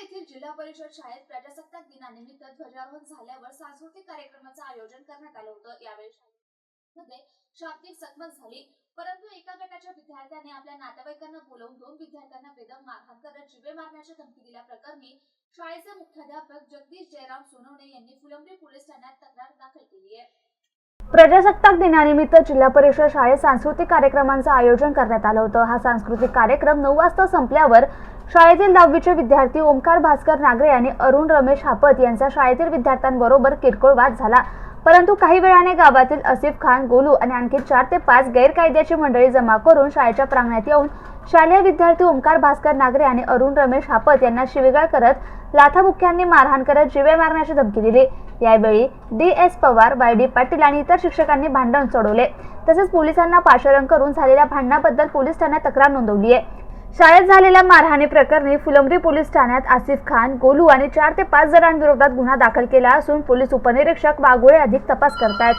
येथील जिल्हा परिषद शाळेत प्रजासत्ताक दिनानिमित्त ध्वजारोहण झाल्यावर सांस्कृतिक कार्यक्रमाचं आयोजन करण्यात आलं होतं। यावेळी शाळेमध्ये शाब्दिक चकमक झाली, परंतु एका गटाच्या विद्यार्थ्याने आपल्या नातेवाईकांना बोलावून 2 विद्यार्थ्यांना बेदम मारहाण करत जीवे मारण्याची धमकी दिल्याप्रकरणी शाळेचे मुख्याध्यापक जगदीश जयराम सोनवणे यांनी फुलंब्री पोलीस ठाण्यात तक्रार दाखल केली आहे। प्रजासत्ताक दिनानिमित्त जिल्हा परिषद शाळेत सांस्कृतिक कार्यक्रमांचं आयोजन करण्यात आलं होतं। हा सांस्कृतिक कार्यक्रम 9 वाजता संपल्यावर शाळेतील 10वीचे विद्यार्थी ओमकार भास्कर नागरे आणि अरुण रमेश हापत यांचा शाळेतील विद्यार्थ्यांबरोबर किरकोळ वाद झाला, परंतु काही वेळाने गावातील आसिफ खान, गोलू आणि आणखी 4 ते 5 गैरकायद्याची मंडळी जमा करून शाळेच्या प्रांगणात येऊन शालेय विद्यार्थी ओमकार भास्कर नागरे आणि अरुण रमेश हापत यांना शिवीगाळ करत, लाथाबुक्क्यांनी मारहाण करत जीवे मारण्याची धमकी दिली। यावेळी DS पवार, YD पाटील आणि इतर शिक्षकांनी भांडण सोडवले, तसेच पोलिसांना पाचारण करून झालेल्या भांडणाबद्दल पोलीस ठाण्यात तक्रार नोंदवली आहे। शाळेत झालेल्या मारहाणी प्रकरणी फुलंब्री पोलीस ठाण्यात आसिफ खान, गोलू आणि 4 ते 5 जणांविरोधात गुन्हा दाखल केला असून पोलीस उपनिरीक्षक वाघोळे अधिक तपास करतायत।